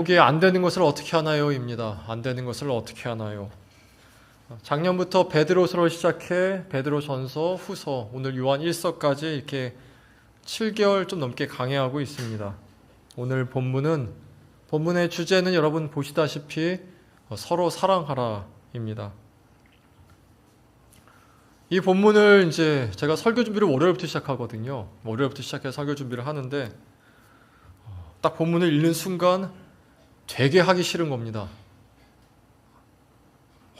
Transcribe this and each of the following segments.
이게 안 되는 것을 어떻게 하나요? 입니다. 안 되는 것을 어떻게 하나요? 작년부터 베드로서로 시작해 베드로전서, 후서, 오늘 요한 1서까지 이렇게 7개월 좀 넘게 강해하고 있습니다. 오늘 본문의 주제는 여러분 보시다시피 서로 사랑하라입니다. 이 본문을 이제 제가 설교 준비를 월요일부터 시작하거든요. 월요일부터 시작해서 설교 준비를 하는데 딱 본문을 읽는 순간 되게 하기 싫은 겁니다.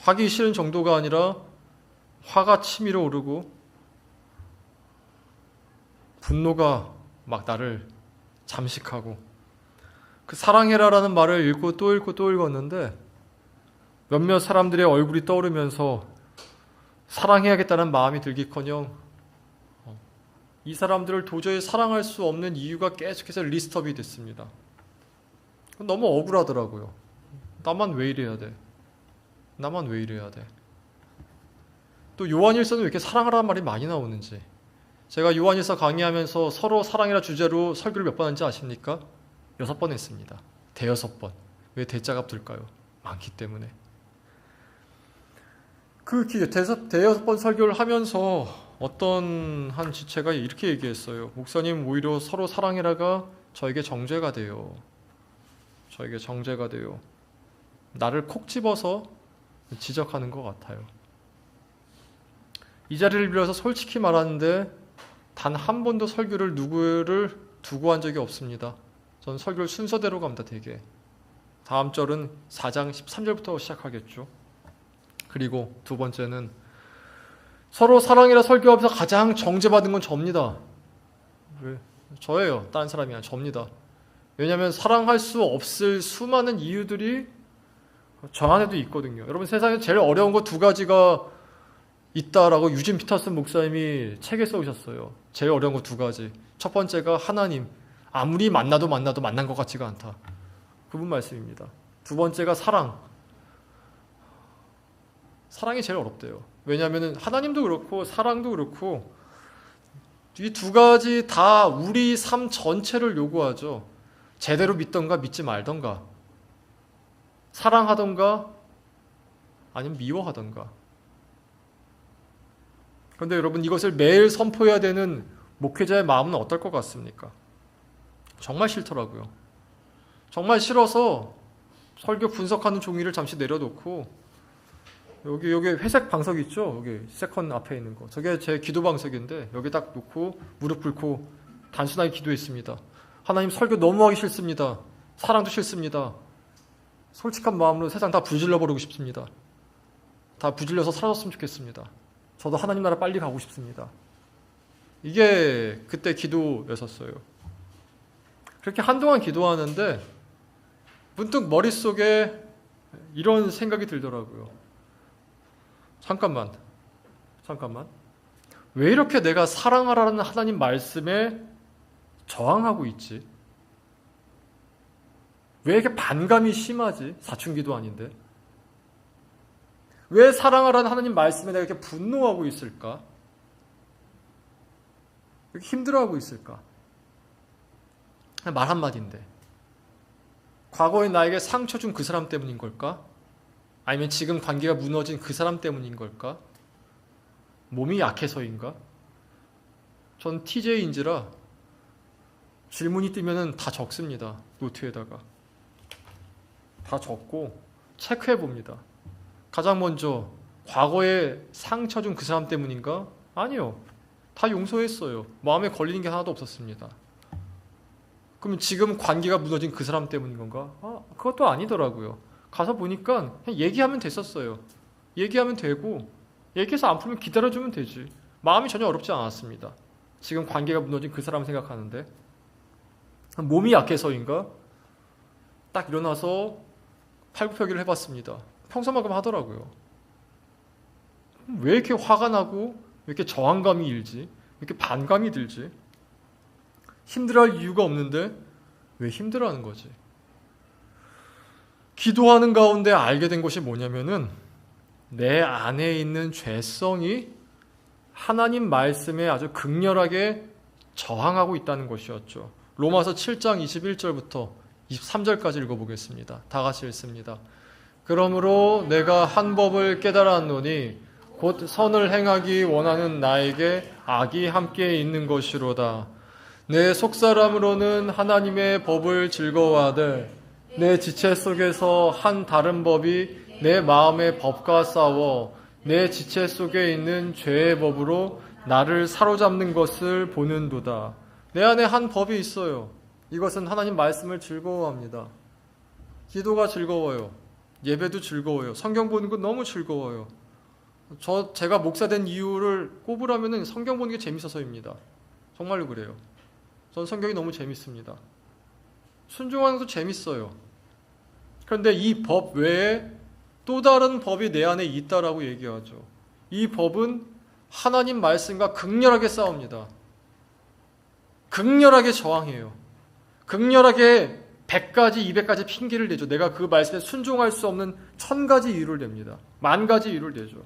하기 싫은 정도가 아니라 화가 치밀어 오르고 분노가 막 나를 잠식하고 그 사랑해라라는 말을 읽고 또 읽고 또 읽었는데 몇몇 사람들의 얼굴이 떠오르면서 사랑해야겠다는 마음이 들기커녕 이 사람들을 도저히 사랑할 수 없는 이유가 계속해서 리스트업이 됐습니다. 너무 억울하더라고요. 나만 왜 이래야 돼? 나만 왜 이래야 돼? 또 요한일서는 왜 이렇게 사랑하라는 말이 많이 나오는지. 제가 요한일서 강의하면서 서로 사랑이라 주제로 설교를 몇 번 한지 아십니까? 6번 했습니다. 대여섯 번. 왜 대자가 붙을까요? 많기 때문에. 그 대여섯 번 설교를 하면서 어떤 한 지체가 이렇게 얘기했어요. 목사님, 오히려 서로 사랑해라가 저에게 정죄가 돼요. 저에게 정죄가 돼요. 나를 콕 집어서 지적하는 것 같아요. 이 자리를 빌어서 솔직히 말하는데 단 한 번도 설교를 누구를 두고 한 적이 없습니다. 저는 설교를 순서대로 갑니다. 되게. 다음 절은 4장 13절부터 시작하겠죠. 그리고 두 번째는 서로 사랑이라 설교하면서 가장 정죄받은 건 접니다. 왜? 저예요. 다른 사람이 아니라 접니다. 왜냐하면 사랑할 수 없을 수많은 이유들이 저 안에도 있거든요. 여러분, 세상에 제일 어려운 거 두 가지가 있다라고 유진 피터슨 목사님이 책에 써오셨어요. 제일 어려운 거 두 가지. 첫 번째가 하나님. 아무리 만나도 만난 것 같지가 않다. 그분 말씀입니다. 두 번째가 사랑. 사랑이 제일 어렵대요. 왜냐하면 하나님도 그렇고 사랑도 그렇고 이 두 가지 다 우리 삶 전체를 요구하죠. 제대로 믿던가 믿지 말던가, 사랑하던가 아니면 미워하던가. 그런데 여러분, 이것을 매일 선포해야 되는 목회자의 마음은 어떨 것 같습니까? 정말 싫더라고요. 정말 싫어서 설교 분석하는 종이를 잠시 내려놓고 여기 회색 방석 있죠? 여기 세컨 앞에 있는 거. 저게 제 기도 방석인데 여기 딱 놓고 무릎 꿇고 단순하게 기도했습니다. 하나님, 설교 너무 하기 싫습니다. 사랑도 싫습니다. 솔직한 마음으로 세상 다 부질러 버리고 싶습니다. 다 부질려서 사라졌으면 좋겠습니다. 저도 하나님 나라 빨리 가고 싶습니다. 이게 그때 기도였었어요. 그렇게 한동안 기도하는데 문득 머릿속에 이런 생각이 들더라고요. 잠깐만. 왜 이렇게 내가 사랑하라는 하나님 말씀에 저항하고 있지? 왜 이렇게 반감이 심하지? 사춘기도 아닌데. 왜 사랑하라는 하나님 말씀에 내가 이렇게 분노하고 있을까? 이렇게 힘들어하고 있을까? 말 한마디인데. 과거에 나에게 상처 준 그 사람 때문인 걸까? 아니면 지금 관계가 무너진 그 사람 때문인 걸까? 몸이 약해서인가? 전 TJ인지라 질문이 뜨면은 다 적습니다. 노트에다가. 다 적고 체크해 봅니다. 가장 먼저 과거에 상처 준 그 사람 때문인가? 아니요. 다 용서했어요. 마음에 걸리는 게 하나도 없었습니다. 그럼 지금 관계가 무너진 그 사람 때문인 건가? 그것도 아니더라고요. 가서 보니까 그냥 얘기하면 됐었어요. 얘기하면 되고 얘기해서 안 풀면 기다려주면 되지. 마음이 전혀 어렵지 않았습니다. 지금 관계가 무너진 그 사람 생각하는데 몸이 약해서인가? 딱 일어나서 팔굽혀펴기를 해봤습니다. 평소만큼 하더라고요. 왜 이렇게 화가 나고 왜 이렇게 저항감이 일지? 왜 이렇게 반감이 들지? 힘들어할 이유가 없는데 왜 힘들어하는 거지? 기도하는 가운데 알게 된 것이 뭐냐면은 내 안에 있는 죄성이 하나님 말씀에 아주 극렬하게 저항하고 있다는 것이었죠. 로마서 7장 21절부터 23절까지 읽어보겠습니다. 다 같이 읽습니다. 그러므로 내가 한 법을 깨달았노니 곧 선을 행하기 원하는 나에게 악이 함께 있는 것이로다. 내 속사람으로는 하나님의 법을 즐거워하되 내 지체 속에서 한 다른 법이 내 마음의 법과 싸워 내 지체 속에 있는 죄의 법으로 나를 사로잡는 것을 보는도다. 내 안에 한 법이 있어요. 이것은 하나님 말씀을 즐거워합니다. 기도가 즐거워요. 예배도 즐거워요. 성경 보는 거 너무 즐거워요. 제가 목사 된 이유를 꼽으라면 성경 보는 게 재밌어서입니다. 정말로 그래요. 전 성경이 너무 재밌습니다. 순종하는 것도 재밌어요. 그런데 이 법 외에 또 다른 법이 내 안에 있다라고 얘기하죠. 이 법은 하나님 말씀과 극렬하게 싸웁니다. 극렬하게 저항해요. 극렬하게 100가지, 200가지 핑계를 대죠. 내가 그 말씀에 순종할 수 없는 1000가지 이유를 댑니다. 10,000가지 이유를 대죠.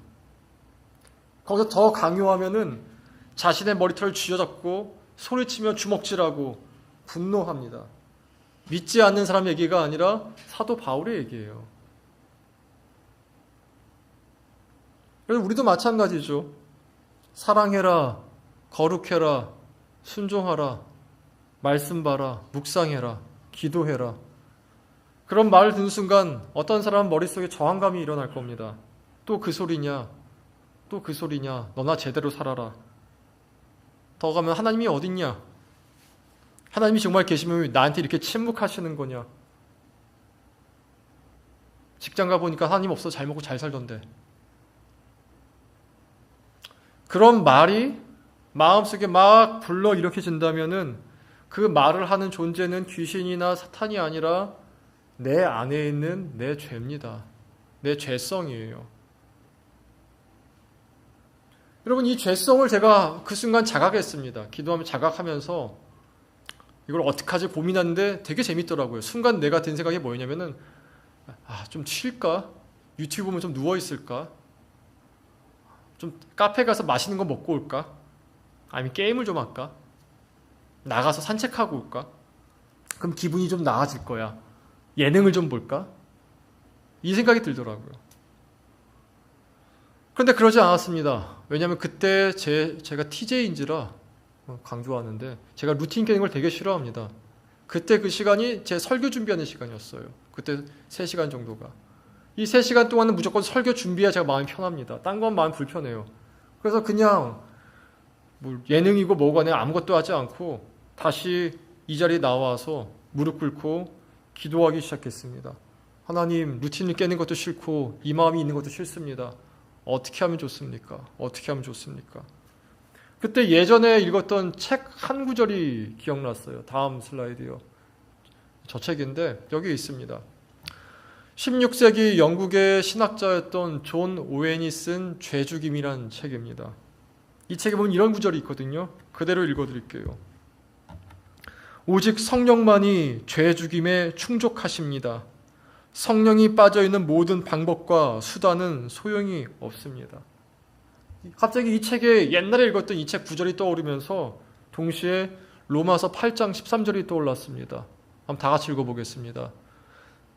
거기서 더 강요하면은 자신의 머리털을 쥐어잡고 소리치며 주먹질하고 분노합니다. 믿지 않는 사람 얘기가 아니라 사도 바울의 얘기예요. 그래서 우리도 마찬가지죠. 사랑해라, 거룩해라, 순종하라, 말씀 봐라, 묵상해라, 기도해라. 그런 말을 듣는 순간 어떤 사람은 머릿속에 저항감이 일어날 겁니다. 또 그 소리냐? 또 그 소리냐? 너나 제대로 살아라. 더 가면 하나님이 어딨냐? 하나님이 정말 계시면 나한테 이렇게 침묵하시는 거냐? 직장 가보니까 하나님 없어 잘 먹고 잘 살던데. 그런 말이 마음속에 막 불러일으켜진다면은 그 말을 하는 존재는 귀신이나 사탄이 아니라 내 안에 있는 내 죄입니다. 내 죄성이에요. 여러분, 이 죄성을 제가 그 순간 자각했습니다. 기도하며 자각하면서 이걸 어떡하지 고민하는데 되게 재밌더라고요. 순간 내가 든 생각이 뭐였냐면은 좀 쉴까? 유튜브 보면 좀 누워있을까? 좀 카페 가서 맛있는 거 먹고 올까? 아니면 게임을 좀 할까? 나가서 산책하고 올까? 그럼 기분이 좀 나아질 거야. 예능을 좀 볼까? 이 생각이 들더라고요. 그런데 그러지 않았습니다. 왜냐하면 그때 제가 TJ인지라 강조하는데 제가 루틴 깨는 걸 되게 싫어합니다. 그때 그 시간이 제 설교 준비하는 시간이었어요. 그때 3시간 정도가. 이 3시간 동안은 무조건 설교 준비해야 제가 마음이 편합니다. 딴 건 마음이 불편해요. 그래서 그냥 뭐 예능이고 뭐고 아니라 아무것도 하지 않고 다시 이 자리에 나와서 무릎 꿇고 기도하기 시작했습니다. 하나님, 루틴을 깨는 것도 싫고 이 마음이 있는 것도 싫습니다. 어떻게 하면 좋습니까? 어떻게 하면 좋습니까? 그때 예전에 읽었던 책 한 구절이 기억났어요. 다음 슬라이드요. 저 책인데 여기 있습니다. 16세기 영국의 신학자였던 존 오웬이 쓴 죄죽임이란 책입니다. 이 책에 보면 이런 구절이 있거든요. 그대로 읽어드릴게요. 오직 성령만이 죄죽임에 충족하십니다. 성령이 빠져있는 모든 방법과 수단은 소용이 없습니다. 갑자기 이 책에 옛날에 읽었던 이 책 구절이 떠오르면서 동시에 로마서 8장 13절이 떠올랐습니다. 한번 다 같이 읽어보겠습니다.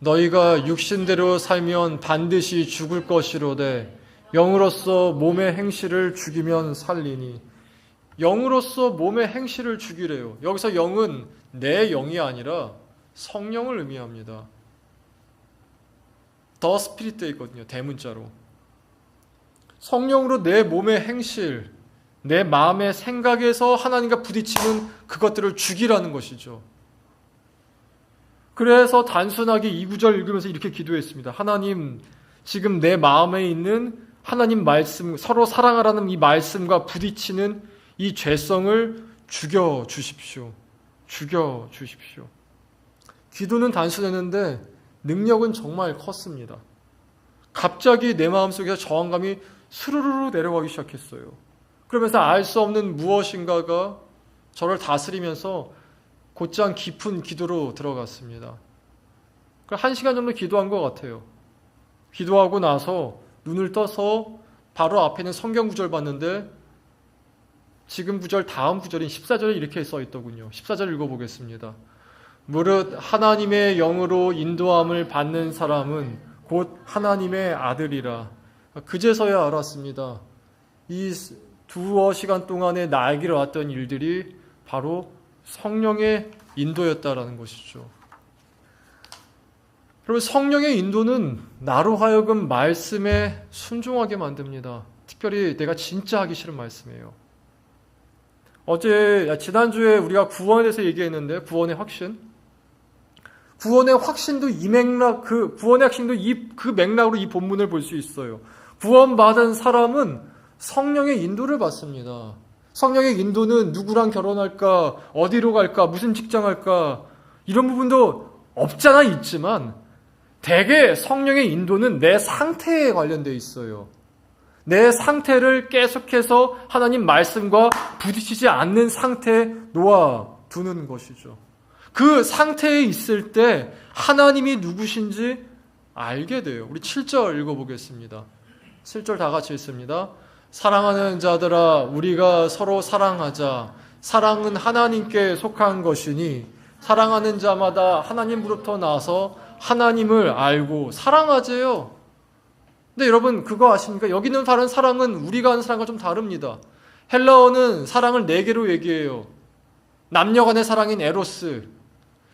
너희가 육신대로 살면 반드시 죽을 것이로되 영으로서 몸의 행실을 죽이면 살리니. 영으로서 몸의 행실을 죽이래요. 여기서 영은 내 영이 아니라 성령을 의미합니다. 더 스피릿 돼 있거든요. 대문자로. 성령으로 내 몸의 행실, 내 마음의 생각에서 하나님과 부딪히는 그것들을 죽이라는 것이죠. 그래서 단순하게 이 구절 읽으면서 이렇게 기도했습니다. 하나님, 지금 내 마음에 있는 하나님 말씀, 서로 사랑하라는 이 말씀과 부딪히는 이 죄성을 죽여주십시오. 죽여주십시오. 기도는 단순했는데 능력은 정말 컸습니다. 갑자기 내 마음속에서 저항감이 스르르르 내려가기 시작했어요. 그러면서 알 수 없는 무엇인가가 저를 다스리면서 곧장 깊은 기도로 들어갔습니다. 1시간 정도 기도한 것 같아요. 기도하고 나서 눈을 떠서 바로 앞에 있는 성경 구절 봤는데 지금 구절 다음 구절인 14절에 이렇게 써 있더군요. 14절 읽어보겠습니다. 무릇 하나님의 영으로 인도함을 받는 사람은 곧 하나님의 아들이라. 그제서야 알았습니다. 이 두어 시간 동안에 나에게 왔던 일들이 바로 성령의 인도였다라는 것이죠. 여러분, 성령의 인도는 나로 하여금 말씀에 순종하게 만듭니다. 특별히 내가 진짜 하기 싫은 말씀이에요. 지난주에 우리가 구원에 대해서 얘기했는데, 구원의 확신. 구원의 확신도 이 맥락, 구원의 확신도 그 맥락으로 이 본문을 볼 수 있어요. 구원받은 사람은 성령의 인도를 받습니다. 성령의 인도는 누구랑 결혼할까, 어디로 갈까, 무슨 직장 할까, 이런 부분도 없잖아 있지만, 대개 성령의 인도는 내 상태에 관련되어 있어요. 내 상태를 계속해서 하나님 말씀과 부딪히지 않는 상태에 놓아두는 것이죠. 그 상태에 있을 때 하나님이 누구신지 알게 돼요. 우리 7절 읽어보겠습니다. 7절 다 같이 읽습니다. 사랑하는 자들아, 우리가 서로 사랑하자. 사랑은 하나님께 속한 것이니 사랑하는 자마다 하나님으로부터 나서 하나님을 알고 사랑하재요. 근데 여러분 그거 아십니까? 여기는 다른 사랑은 우리가 하는 사랑과 좀 다릅니다. 헬라어는 사랑을 4개로 얘기해요. 남녀 간의 사랑인 에로스,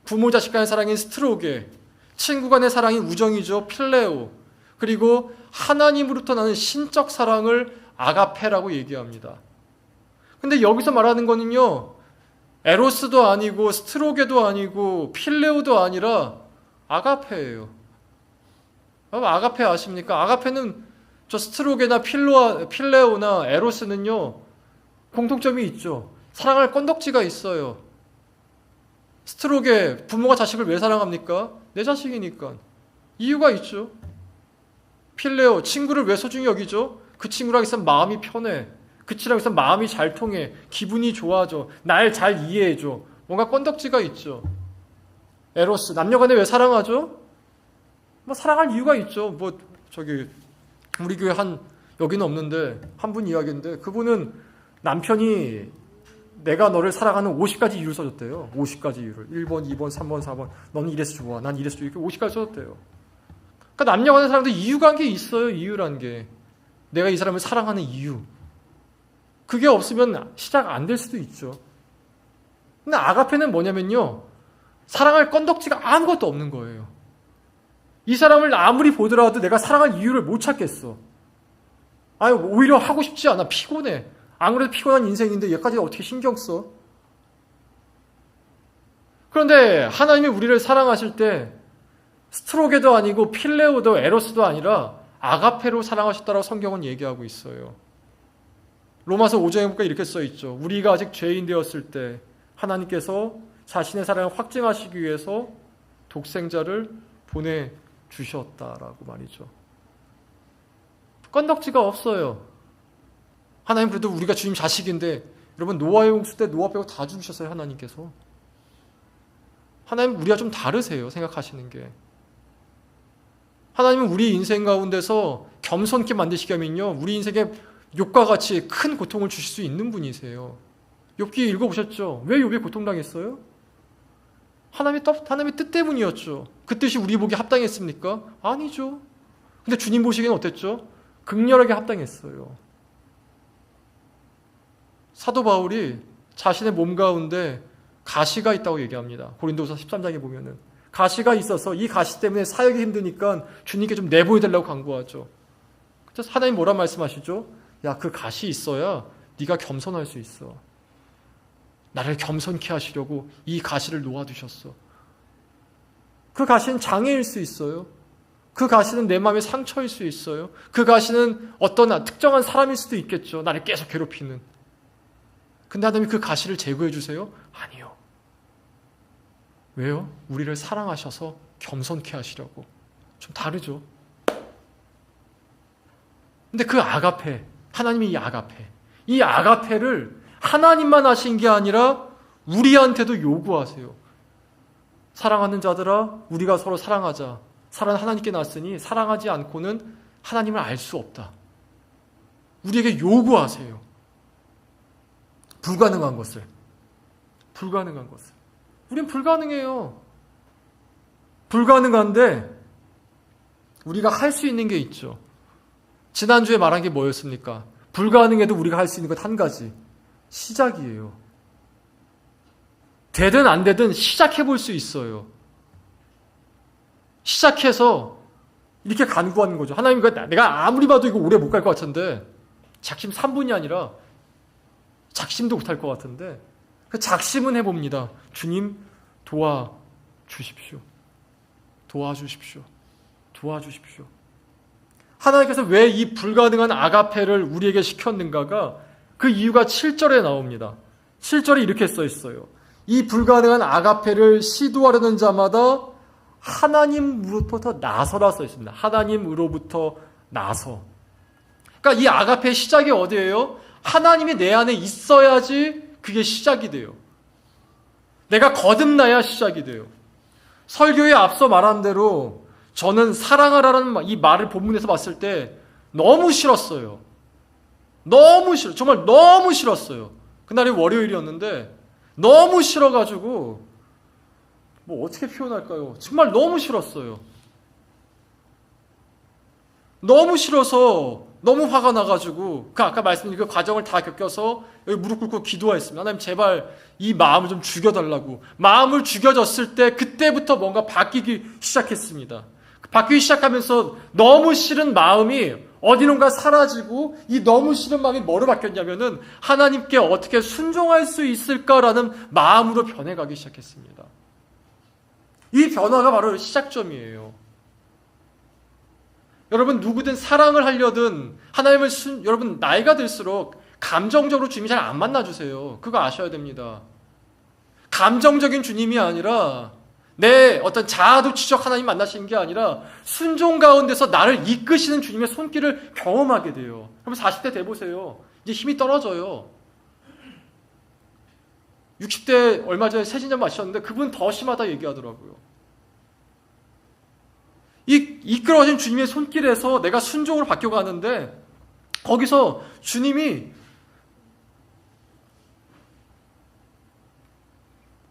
부모 자식 간의 사랑인 스트로게, 친구 간의 사랑인 우정이죠, 필레오, 그리고 하나님으로부터 나는 신적 사랑을 아가페라고 얘기합니다. 근데 여기서 말하는 거는요, 에로스도 아니고 스트로게도 아니고 필레오도 아니라 아가페예요. 아가페 아십니까? 아가페는 저 스트로게나 필레오나 에로스는요, 공통점이 있죠. 사랑할 건덕지가 있어요. 스트로게, 부모가 자식을 왜 사랑합니까? 내 자식이니까. 이유가 있죠. 필레오, 친구를 왜 소중히 여기죠? 그 친구랑 있으면 마음이 편해. 그 친구랑 있으면 마음이 잘 통해. 기분이 좋아져. 날 잘 이해해줘. 뭔가 건덕지가 있죠. 에로스, 남녀간에 왜 사랑하죠? 뭐 사랑할 이유가 있죠. 우리 교회 여기는 없는데 한 분 이야기인데, 그분은 남편이 내가 너를 사랑하는 50가지 이유를 써줬대요. 50가지 이유를. 1번, 2번, 3번, 4번. 너는 이래서 좋아. 난 이래서 좋아. 이렇게 50가지 써줬대요. 그러니까 남녀간의 사랑도 이유가 게 있어요. 이유란 게. 내가 이 사람을 사랑하는 이유. 그게 없으면 시작 안 될 수도 있죠. 근데 아가페는 뭐냐면요, 사랑할 건덕지가 아무것도 없는 거예요. 이 사람을 아무리 보더라도 내가 사랑할 이유를 못 찾겠어. 오히려 하고 싶지 않아. 피곤해. 안 그래도 피곤한 인생인데 얘까지 어떻게 신경 써? 그런데 하나님이 우리를 사랑하실 때 스트로게도 아니고 필레오도 에로스도 아니라 아가페로 사랑하셨다라고 성경은 얘기하고 있어요. 로마서 5장에 보니까 이렇게 써있죠. 우리가 아직 죄인 되었을 때 하나님께서 자신의 사랑을 확증하시기 위해서 독생자를 보내주셨다라고 말이죠. 건덕지가 없어요. 하나님 그래도 우리가 주님 자식인데, 여러분 노아의 홍수 때 노아 빼고 다 죽으셨어요. 하나님께서. 하나님 우리가 좀 다르세요. 생각하시는 게. 하나님은 우리 인생 가운데서 겸손케 만드시기 위함은요, 우리 인생에 욥과 같이 큰 고통을 주실 수 있는 분이세요. 욥기 읽어보셨죠? 왜 욥이 고통당했어요? 하나님의 뜻 때문이었죠. 그 뜻이 우리 보기에 합당했습니까? 아니죠. 근데 주님 보시기에는 어땠죠? 극렬하게 합당했어요. 사도 바울이 자신의 몸 가운데 가시가 있다고 얘기합니다. 고린도서 13장에 보면은 가시가 있어서 이 가시 때문에 사역이 힘드니까 주님께 좀 내보내달라고 간구하죠. 그래서 하나님 뭐라 말씀하시죠? 야, 그 가시 있어야 네가 겸손할 수 있어. 나를 겸손케 하시려고 이 가시를 놓아두셨어. 그 가시는 장애일 수 있어요. 그 가시는 내 마음의 상처일 수 있어요. 그 가시는 어떤 특정한 사람일 수도 있겠죠. 나를 계속 괴롭히는. 근데 하나님이 그 가시를 제거해 주세요? 아니요. 왜요? 우리를 사랑하셔서 겸손케 하시려고. 좀 다르죠. 근데 그 아가페, 하나님이 이 아가페를 하나님만 하신 게 아니라 우리한테도 요구하세요. 사랑하는 자들아, 우리가 서로 사랑하자. 사랑은 하나님께 났으니 사랑하지 않고는 하나님을 알 수 없다. 우리에게 요구하세요. 불가능한 것을. 우린 불가능해요. 불가능한데 우리가 할 수 있는 게 있죠. 지난주에 말한 게 뭐였습니까? 불가능해도 우리가 할 수 있는 것 한 가지. 시작이에요. 되든 안 되든 시작해 볼 수 있어요. 시작해서 이렇게 간구하는 거죠. 하나님, 내가 아무리 봐도 이거 오래 못 갈 것 같은데, 작심 3분이 아니라 작심도 못 할 것 같은데, 그 작심은 해봅니다. 주님, 도와주십시오. 도와주십시오. 도와주십시오. 하나님께서 왜 이 불가능한 아가페를 우리에게 시켰는가가 그 이유가 7절에 나옵니다. 7절에 이렇게 써 있어요. 이 불가능한 아가페를 시도하려는 자마다 하나님으로부터 나서라 써 있습니다. 하나님으로부터 나서. 그러니까 이 아가페의 시작이 어디예요? 하나님이 내 안에 있어야지 그게 시작이 돼요. 내가 거듭나야 시작이 돼요. 설교에 앞서 말한 대로 저는 사랑하라는 이 말을 본문에서 봤을 때 너무 싫었어요. 너무 싫어. 정말 너무 싫었어요. 그날이 월요일이었는데 너무 싫어가지고 뭐 어떻게 표현할까요? 정말 너무 싫었어요. 너무 싫어서 너무 화가 나가지고 그 아까 말씀드린 그 과정을 다 겪어서 여기 무릎 꿇고 기도했습니다. 하나님 제발 이 마음을 좀 죽여달라고. 마음을 죽여졌을 때 그때부터 뭔가 바뀌기 시작했습니다. 바뀌기 시작하면서 너무 싫은 마음이 어디론가 사라지고 이 너무 싫은 마음이 뭐로 바뀌었냐면은 하나님께 어떻게 순종할 수 있을까라는 마음으로 변해가기 시작했습니다. 이 변화가 바로 시작점이에요. 여러분 누구든 사랑을 하려든 하나님을 여러분 나이가 들수록 감정적으로 주님이 잘 안 만나주세요. 그거 아셔야 됩니다. 감정적인 주님이 아니라 내 어떤 자아도취적 하나님 만나시는 게 아니라 순종 가운데서 나를 이끄시는 주님의 손길을 경험하게 돼요. 그럼 40대 돼보세요. 이제 힘이 떨어져요. 60대 얼마 전에 세진자 마셨는데 그분 더 심하다 얘기하더라고요. 이 이끌어진 주님의 손길에서 내가 순종으로 바뀌어가는데 거기서 주님이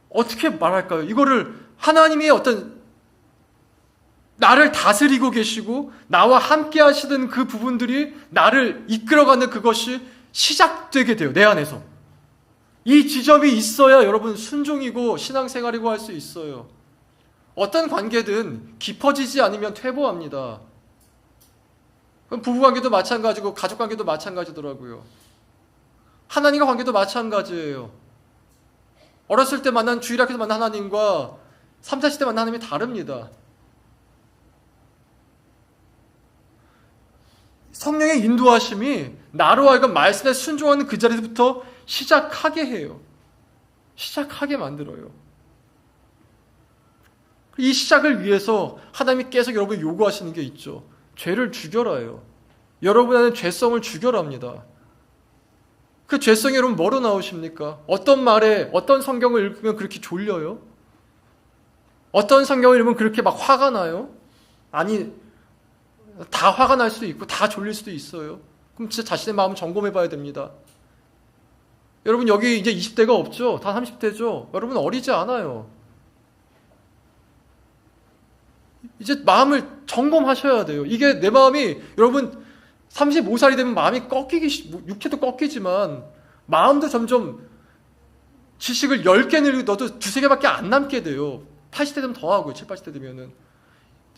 어떻게 말할까요? 이거를 하나님이 어떤 나를 다스리고 계시고 나와 함께 하시던 그 부분들이 나를 이끌어가는 그것이 시작되게 돼요. 내 안에서. 이 지점이 있어야 여러분 순종이고 신앙생활이고 할 수 있어요. 어떤 관계든 깊어지지 않으면 퇴보합니다. 그럼 부부관계도 마찬가지고 가족관계도 마찬가지더라고요. 하나님과 관계도 마찬가지예요. 어렸을 때 만난 주일학교에서 만난 하나님과 3, 40대 만난 하나님이 다릅니다. 성령의 인도하심이 나로 하여금 말씀에 순종하는 그 자리부터 시작하게 해요. 시작하게 만들어요. 이 시작을 위해서 하나님이 계속 여러분 요구하시는 게 있죠. 죄를 죽여라요. 여러분 안에 죄성을 죽여랍니다. 그 죄성이 여러분 뭐로 나오십니까? 어떤 말에 어떤 성경을 읽으면 그렇게 졸려요? 어떤 성경을 읽으면 그렇게 막 화가 나요? 아니 다 화가 날 수도 있고 다 졸릴 수도 있어요. 그럼 진짜 자신의 마음 점검해 봐야 됩니다. 여러분 여기 이제 20대가 없죠? 다 30대죠? 여러분 어리지 않아요. 이제 마음을 점검하셔야 돼요. 이게 내 마음이 여러분 35살이 되면 마음이 육체도 꺾이지만 마음도 점점 지식을 10개 늘리고 너도 2-3개밖에 안 남게 돼요. 80대 되면 더 하고요. 7, 80대 되면은.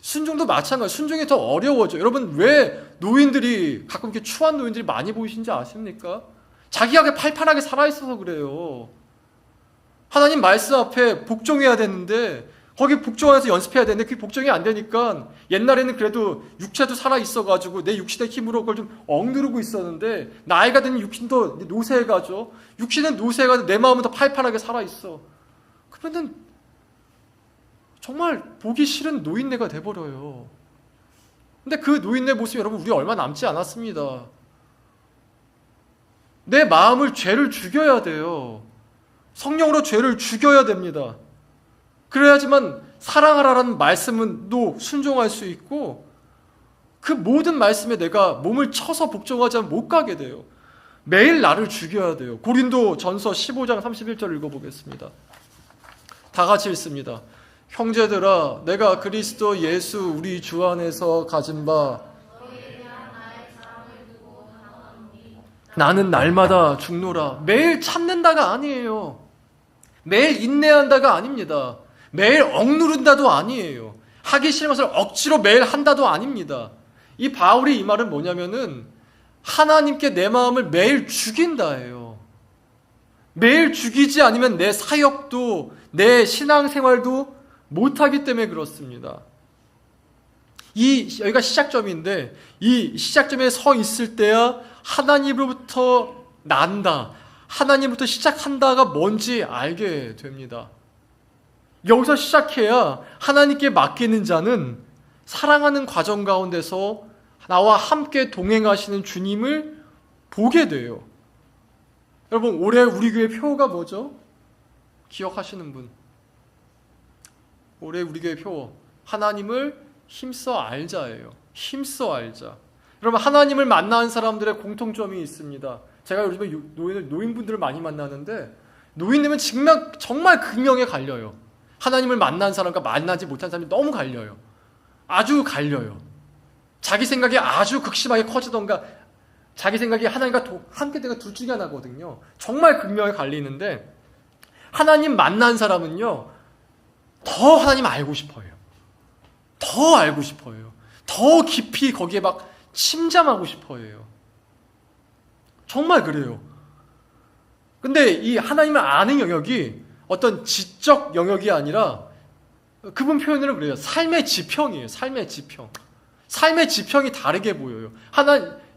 순종도 마찬가지예요. 순종이 더 어려워져. 여러분 왜 노인들이 가끔 이렇게 추한 노인들이 많이 보이신지 아십니까? 자기가 팔팔하게 살아있어서 그래요. 하나님 말씀 앞에 복종해야 되는데 거기 복종해서 연습해야 되는데 그게 복종이 안 되니까 옛날에는 그래도 육체도 살아있어가지고 내 육신의 힘으로 그걸 좀 억누르고 있었는데 나이가 드는 육신도 노쇠해가죠. 육신은 노쇠해가지고 내 마음은 더 팔팔하게 살아있어. 그러면 정말 보기 싫은 노인네가 돼버려요. 근데 그 노인네 모습이 여러분 우리 얼마 남지 않았습니다. 내 마음을 죄를 죽여야 돼요. 성령으로 죄를 죽여야 됩니다. 그래야지만 사랑하라는 말씀은 또 순종할 수 있고 그 모든 말씀에 내가 몸을 쳐서 복종하지 않으면 못 가게 돼요. 매일 나를 죽여야 돼요. 고린도 전서 15장 31절 읽어보겠습니다. 다 같이 읽습니다. 형제들아, 내가 그리스도 예수 우리 주 안에서 가진 바 나는 날마다 죽노라. 매일 참는다가 아니에요. 매일 인내한다가 아닙니다. 매일 억누른다도 아니에요. 하기 싫은 것을 억지로 매일 한다도 아닙니다. 이 바울이 이 말은 뭐냐면은 하나님께 내 마음을 매일 죽인다예요. 매일 죽이지 않으면 내 사역도 내 신앙생활도 못하기 때문에 그렇습니다. 여기가 시작점인데 이 시작점에 서 있을 때야 하나님으로부터 난다, 하나님부터 시작한다가 뭔지 알게 됩니다. 여기서 시작해야 하나님께 맡기는 자는 사랑하는 과정 가운데서 나와 함께 동행하시는 주님을 보게 돼요. 여러분, 올해 우리 교회 표어가 뭐죠? 기억하시는 분. 올해 우리 교회 표어, 하나님을 힘써 알자예요. 힘써 알자. 여러분, 하나님을 만나는 사람들의 공통점이 있습니다. 제가 요즘에 노인분들을 많이 만나는데 노인님은 정말 극명에 갈려요. 하나님을 만난 사람과 만나지 못한 사람이 너무 갈려요. 아주 갈려요. 자기 생각이 아주 극심하게 커지던가 자기 생각이 하나님과 함께 되가 둘 중에 하나거든요. 정말 극명에 갈리는데 하나님 만난 사람은요, 더 하나님 알고 싶어요. 더 알고 싶어요. 더 깊이 거기에 막 침잠하고 싶어요. 정말 그래요. 근데 이 하나님을 아는 영역이 어떤 지적 영역이 아니라 그분 표현으로 그래요. 삶의 지평이에요. 삶의 지평. 삶의 지평이 다르게 보여요.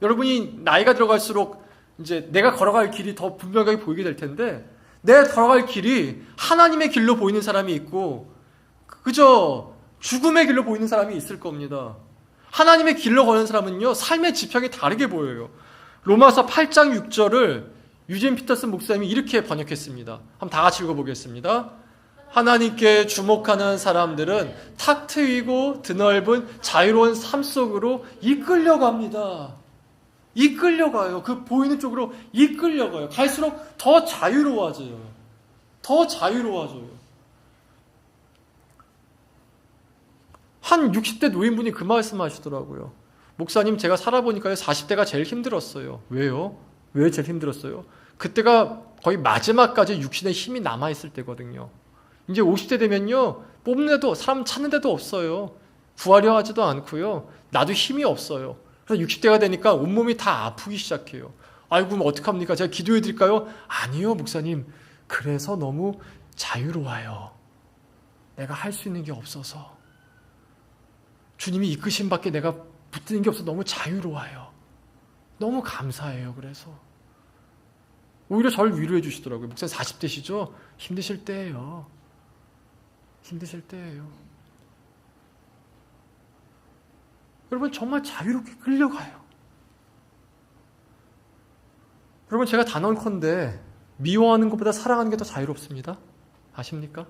여러분이 나이가 들어갈수록 이제 내가 걸어갈 길이 더 분명하게 보이게 될 텐데 내가 걸어갈 길이 하나님의 길로 보이는 사람이 있고 그저 죽음의 길로 보이는 사람이 있을 겁니다. 하나님의 길로 걷는 사람은요, 삶의 지평이 다르게 보여요. 로마서 8장 6절을 유진 피터슨 목사님이 이렇게 번역했습니다. 한번 다 같이 읽어보겠습니다. 하나님께 주목하는 사람들은 탁 트이고 드넓은 자유로운 삶 속으로 이끌려갑니다. 이끌려가요. 그 보이는 쪽으로 이끌려가요. 갈수록 더 자유로워져요. 더 자유로워져요. 한 60대 노인분이 그 말씀 하시더라고요. 목사님, 제가 살아보니까요, 40대가 제일 힘들었어요. 왜요? 왜 제일 힘들었어요? 그때가 거의 마지막까지 육신의 힘이 남아있을 때거든요. 이제 50대 되면요, 뽑는 데도, 사람 찾는 데도 없어요. 구하려 하지도 않고요. 나도 힘이 없어요. 그래서 60대가 되니까 온몸이 다 아프기 시작해요. 아이고, 그럼 어떡합니까? 제가 기도해 드릴까요? 아니요, 목사님. 그래서 너무 자유로워요. 내가 할 수 있는 게 없어서. 주님이 이끄신 밖에 내가 붙드는 게 없어서 너무 자유로워요. 너무 감사해요. 그래서 오히려 저를 위로해 주시더라고요. 목사님 40대시죠? 힘드실 때예요. 힘드실 때예요. 여러분, 정말 자유롭게 끌려가요. 여러분, 제가 단언컨대 미워하는 것보다 사랑하는 게 더 자유롭습니다. 아십니까?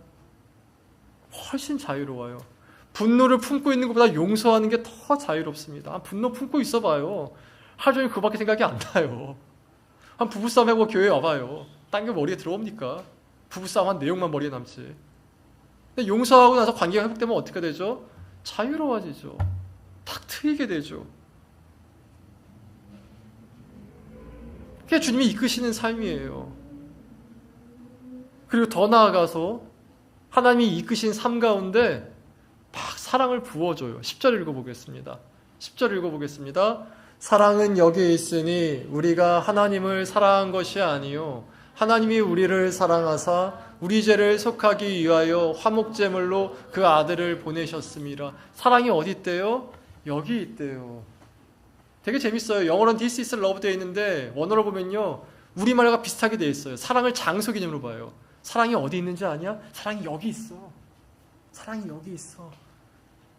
훨씬 자유로워요. 분노를 품고 있는 것보다 용서하는 게 더 자유롭습니다. 분노 품고 있어봐요. 하루 종일 그밖에 생각이 안 나요. 한 부부싸움 해보고 교회에 와봐요. 딴 게 머리에 들어옵니까? 부부싸움 한 내용만 머리에 남지. 근데 용서하고 나서 관계가 회복되면 어떻게 되죠? 자유로워지죠. 탁 트이게 되죠. 그게 주님이 이끄시는 삶이에요. 그리고 더 나아가서 하나님이 이끄신 삶 가운데 막 사랑을 부어줘요. 10절 읽어보겠습니다. 10절 읽어보겠습니다. 사랑은 여기에 있으니 우리가 하나님을 사랑한 것이 아니요 하나님이 우리를 사랑하사 우리 죄를 속하기 위하여 화목제물로 그 아들을 보내셨습니다. 사랑이 어디 있대요? 여기 있대요. 되게 재밌어요. 영어로는 This is love 되어 있는데 원어로 보면요, 우리말과 비슷하게 되어 있어요. 사랑을 장소 개념으로 봐요. 사랑이 어디 있는지 아냐? 사랑이 여기 있어. 사랑이 여기 있어.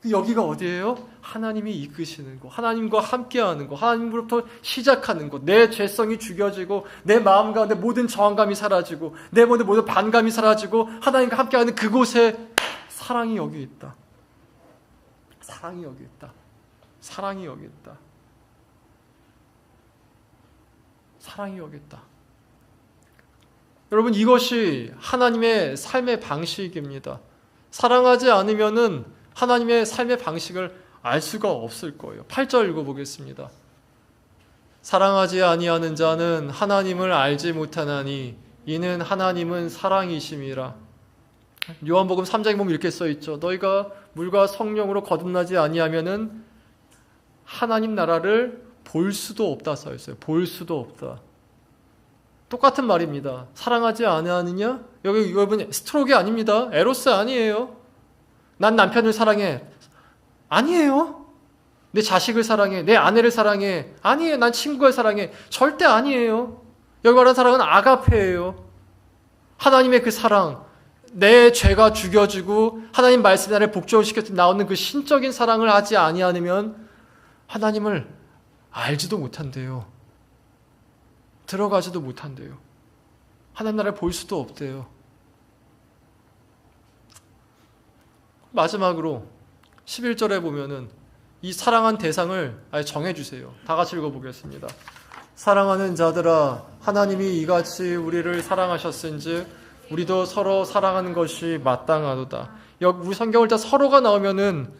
그 여기가 어디예요? 하나님이 이끄시는 곳, 하나님과 함께하는 곳, 하나님으로부터 시작하는 곳, 내 죄성이 죽여지고 내 마음 가운데 모든 저항감이 사라지고 내 모든 반감이 사라지고 하나님과 함께하는 그곳에 사랑이 여기 있다. 사랑이 여기 있다. 사랑이 여기 있다. 사랑이 여기 있다. 여러분, 이것이 하나님의 삶의 방식입니다. 사랑하지 않으면은 하나님의 삶의 방식을 알 수가 없을 거예요. 8절 읽어보겠습니다. 사랑하지 아니하는 자는 하나님을 알지 못하나니 이는 하나님은 사랑이심이라. 요한복음 3장에 보면 이렇게 써있죠. 너희가 물과 성령으로 거듭나지 아니하면은 하나님 나라를 볼 수도 없다 써있어요. 볼 수도 없다. 똑같은 말입니다. 사랑하지 아니하느냐? 여기 여러분 스트로크 아닙니다. 에로스 아니에요. 난 남편을 사랑해. 아니에요. 내 자식을 사랑해. 내 아내를 사랑해. 아니에요. 난 친구를 사랑해. 절대 아니에요. 여기 말하는 사랑은 아가페예요. 하나님의 그 사랑, 내 죄가 죽여지고 하나님 말씀 나를 복종시켜서 나오는 그 신적인 사랑을 하지 아니하면 하나님을 알지도 못한대요. 들어가지도 못한대요. 하나님 나라를 볼 수도 없대요. 마지막으로 11절에 보면은 이 사랑한 대상을 아예 정해주세요. 다 같이 읽어보겠습니다. 사랑하는 자들아, 하나님이 이같이 우리를 사랑하셨은즉 우리도 서로 사랑하는 것이 마땅하도다. 여기 우리 성경을 다 서로가 나오면은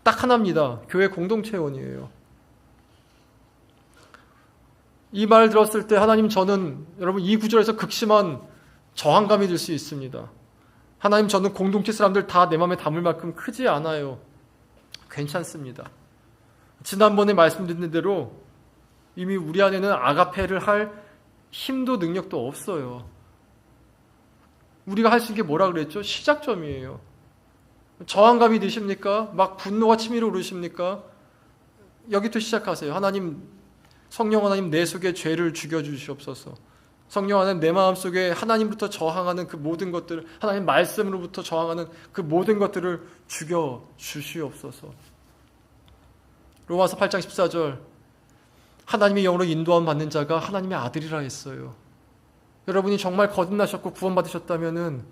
딱 하나입니다. 교회 공동체원이에요. 이 말 들었을 때 하나님, 저는 여러분 이 구절에서 극심한 저항감이 들 수 있습니다. 하나님, 저는 공동체 사람들 다 내 마음에 담을 만큼 크지 않아요. 괜찮습니다. 지난번에 말씀드린 대로 이미 우리 안에는 아가페를 할 힘도 능력도 없어요. 우리가 할 수 있는 게 뭐라 그랬죠? 시작점이에요. 저항감이 드십니까? 막 분노가 치밀어 오르십니까? 여기부터 시작하세요. 하나님, 성령 하나님, 내 속에 죄를 죽여주시옵소서. 성령 하나님, 내 마음속에 하나님부터 저항하는 그 모든 것들, 하나님 말씀으로부터 저항하는 그 모든 것들을 죽여주시옵소서. 로마서 8장 14절, 하나님의 영으로 인도함 받는 자가 하나님의 아들이라 했어요. 여러분이 정말 거듭나셨고 구원받으셨다면은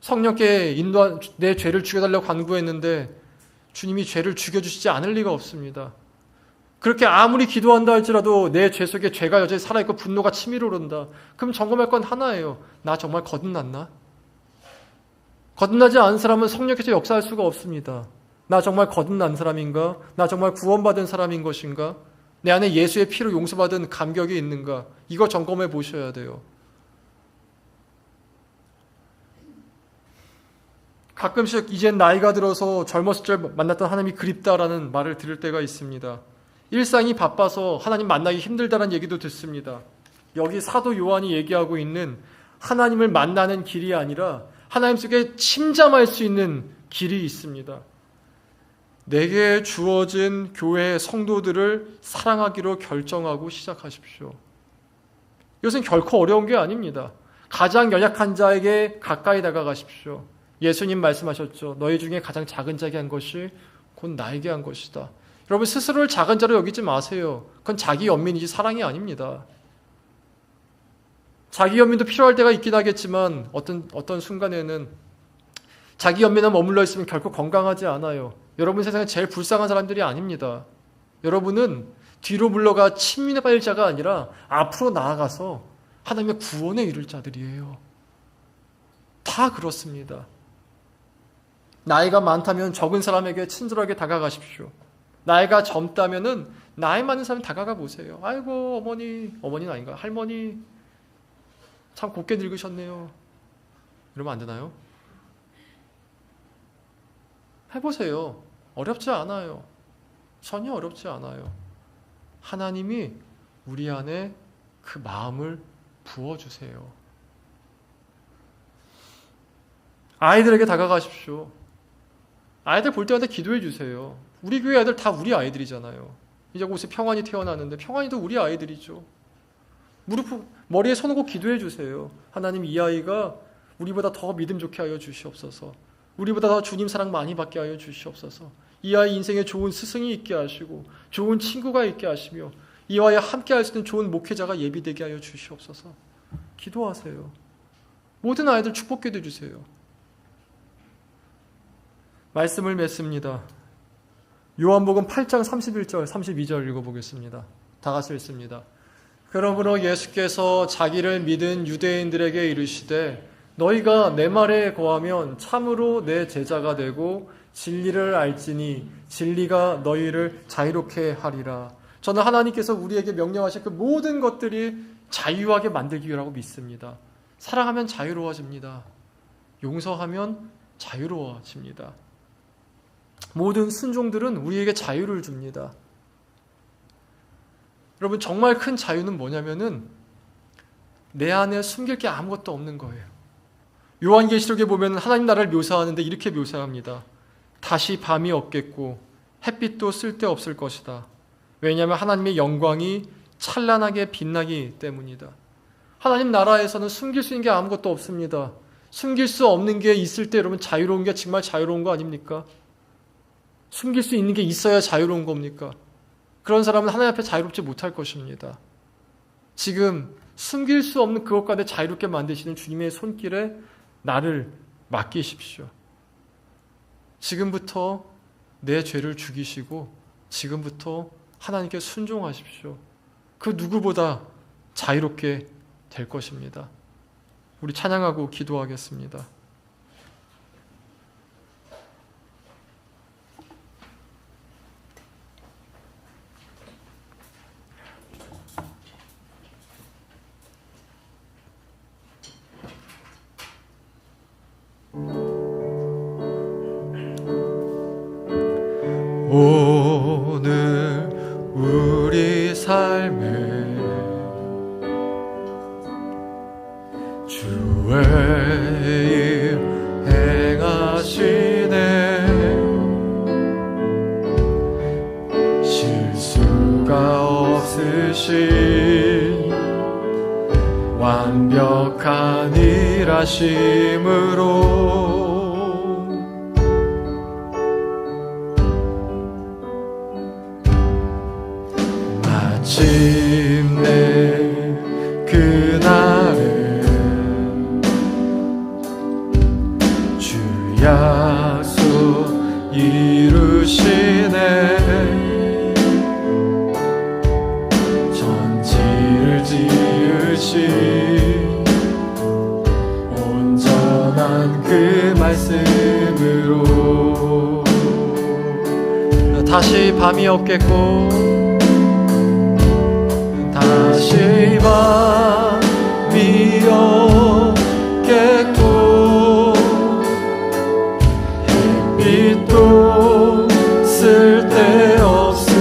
성령께 인도한, 내 죄를 죽여달라고 간구했는데 주님이 죄를 죽여주시지 않을 리가 없습니다. 그렇게 아무리 기도한다 할지라도 내 죄 속에 죄가 여전히 살아있고 분노가 치밀어 오른다. 그럼 점검할 건 하나예요. 나 정말 거듭났나? 거듭나지 않은 사람은 성령께서 역사할 수가 없습니다. 나 정말 거듭난 사람인가? 나 정말 구원받은 사람인 것인가? 내 안에 예수의 피로 용서받은 감격이 있는가? 이거 점검해 보셔야 돼요. 가끔씩 이젠 나이가 들어서 젊었을 때 만났던 하나님이 그립다라는 말을 들을 때가 있습니다. 일상이 바빠서 하나님 만나기 힘들다는 얘기도 듣습니다. 여기 사도 요한이 얘기하고 있는 하나님을 만나는 길이 아니라 하나님 속에 침잠할 수 있는 길이 있습니다. 내게 주어진 교회의 성도들을 사랑하기로 결정하고 시작하십시오. 이것은 결코 어려운 게 아닙니다. 가장 연약한 자에게 가까이 다가가십시오. 예수님 말씀하셨죠. 너희 중에 가장 작은 자에게 한 것이 곧 나에게 한 것이다. 여러분, 스스로를 작은 자로 여기지 마세요. 그건 자기 연민이지 사랑이 아닙니다. 자기 연민도 필요할 때가 있긴 하겠지만 어떤 순간에는 자기 연민에 머물러 있으면 결코 건강하지 않아요. 여러분 세상에 제일 불쌍한 사람들이 아닙니다. 여러분은 뒤로 물러가 침민에 빠질 자가 아니라 앞으로 나아가서 하나님의 구원에 이를 자들이에요. 다 그렇습니다. 나이가 많다면 적은 사람에게 친절하게 다가가십시오. 나이가 젊다면은 나이 많은 사람 다가가 보세요. 아이고 어머니는 아닌가? 할머니 참 곱게 늙으셨네요. 이러면 안 되나요? 해보세요. 어렵지 않아요. 전혀 어렵지 않아요. 하나님이 우리 안에 그 마음을 부어주세요. 아이들에게 다가가십시오. 아이들 볼 때마다 기도해 주세요. 우리 교회 아이들 다 우리 아이들이잖아요. 이제 곳에 평안이 태어나는데 평안이도 우리 아이들이죠. 머리에 손 얹고 기도해 주세요. 하나님, 이 아이가 우리보다 더 믿음 좋게 하여 주시옵소서. 우리보다 더 주님 사랑 많이 받게 하여 주시옵소서. 이 아이 인생에 좋은 스승이 있게 하시고 좋은 친구가 있게 하시며 이 아이와 함께 할 수 있는 좋은 목회자가 예비되게 하여 주시옵소서. 기도하세요. 모든 아이들 축복기도 주세요. 말씀을 맺습니다. 요한복음 8장 31절 32절 읽어보겠습니다. 다 같이 읽습니다. 그러므로 예수께서 자기를 믿은 유대인들에게 이르시되 너희가 내 말에 거하면 참으로 내 제자가 되고 진리를 알지니 진리가 너희를 자유롭게 하리라. 저는 하나님께서 우리에게 명령하신 그 모든 것들이 자유하게 만들기 위하라고 믿습니다. 사랑하면 자유로워집니다. 용서하면 자유로워집니다. 모든 순종들은 우리에게 자유를 줍니다. 여러분, 정말 큰 자유는 뭐냐면은 내 안에 숨길 게 아무것도 없는 거예요. 요한계시록에 보면 하나님 나라를 묘사하는데 이렇게 묘사합니다. 다시 밤이 없겠고 햇빛도 쓸데없을 것이다. 왜냐하면 하나님의 영광이 찬란하게 빛나기 때문이다. 하나님 나라에서는 숨길 수 있는 게 아무것도 없습니다. 숨길 수 없는 게 있을 때 여러분 자유로운 게 정말 자유로운 거 아닙니까? 숨길 수 있는 게 있어야 자유로운 겁니까? 그런 사람은 하나님 앞에 자유롭지 못할 것입니다. 지금 숨길 수 없는 그것 가운데 자유롭게 만드시는 주님의 손길에 나를 맡기십시오. 지금부터 내 죄를 죽이시고 지금부터 하나님께 순종하십시오. 그 누구보다 자유롭게 될 것입니다. 우리 찬양하고 기도하겠습니다. 오늘 우리 삶에 주의 일 행하시네. 실수가 없으신 완벽한 일하심으로 마침내 그날에 주 약속 이루시네. 전지를 지으신 온전한 그 말씀으로 다시 밤이 없겠고 다시 밤이 없겠고 햇빛도 쓸데없으니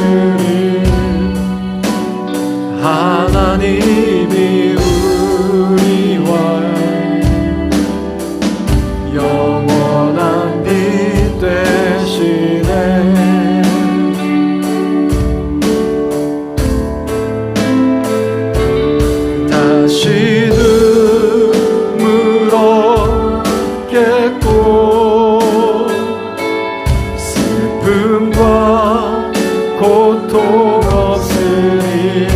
하나님이 우리와 영원한 빛 되시네. 다시 눈물 없겠고 슬픔과 고통 없으니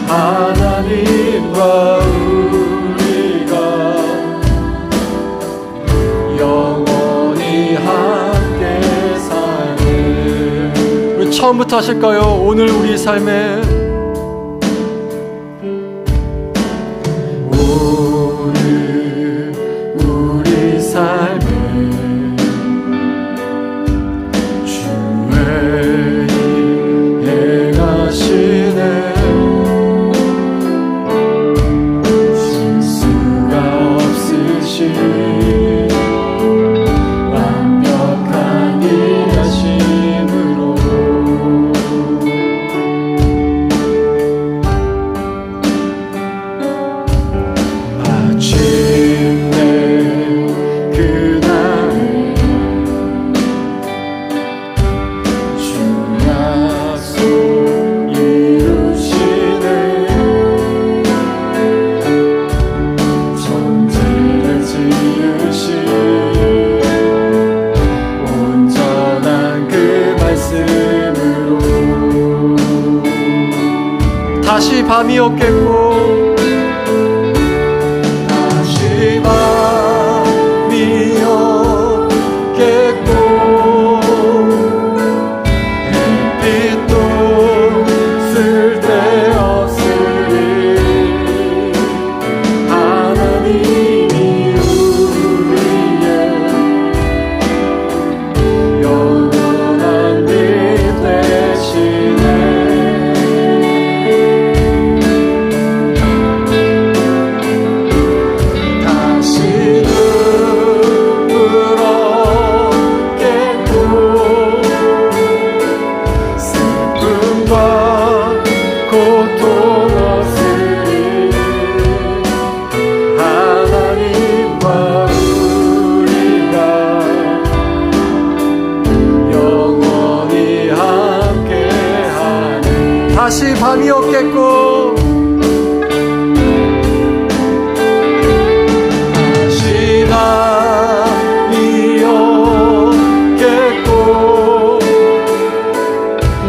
하나님과 우리가 영원히 함께 살네. 우리 처음부터 하실까요? 오늘 우리 삶에 오늘 우리 삶에 주의 일 행하시네. 실수가 없으신 완벽한 일하심으로 다시 밤이 없겠고 다시 밤이 없겠고 햇빛도 쓸데없으니 하나님 밤이었겠고 다시 밤이었겠고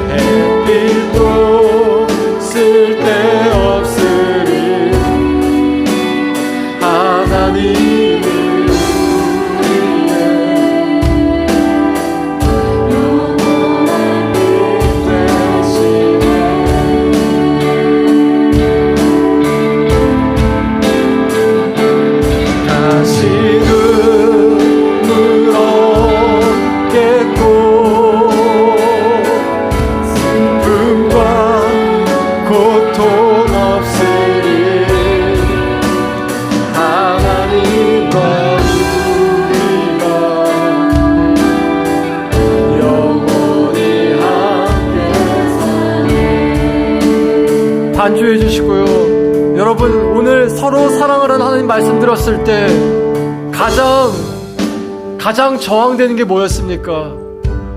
햇빛도 쓸데없으리 하나님을 반주해 주시고요. 여러분, 오늘 서로 사랑하라는 하나님 말씀 들었을 때 가장 저항되는 게 뭐였습니까?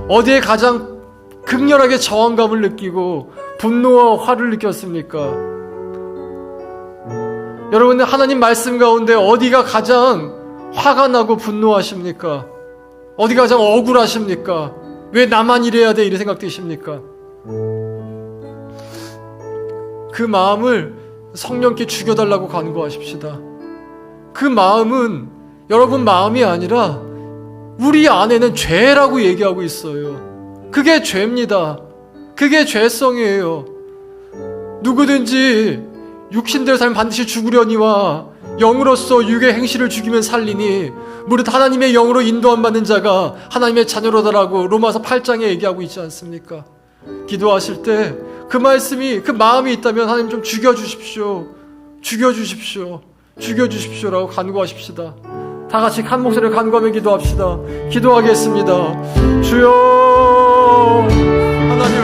어디에 가장 극렬하게 저항감을 느끼고 분노와 화를 느꼈습니까? 여러분, 하나님 말씀 가운데 어디가 가장 화가 나고 분노하십니까? 어디가 가장 억울하십니까? 왜 나만 이래야 돼? 이런 생각 드십니까? 그 마음을 성령께 죽여달라고 간구하십시다. 그 마음은 여러분 마음이 아니라 우리 안에는 죄라고 얘기하고 있어요. 그게 죄입니다. 그게 죄성이에요. 누구든지 육신대로 살면 반드시 죽으려니와 영으로서 육의 행실을 죽이면 살리니 무릇 하나님의 영으로 인도함 받는 자가 하나님의 자녀로다라고 로마서 8장에 얘기하고 있지 않습니까? 기도하실 때 그 말씀이, 그 마음이 있다면 하나님 좀 죽여주십시오. 죽여주십시오라고 간구하십시다. 다 같이 한 목소리로 간구하며 기도합시다. 기도하겠습니다. 주여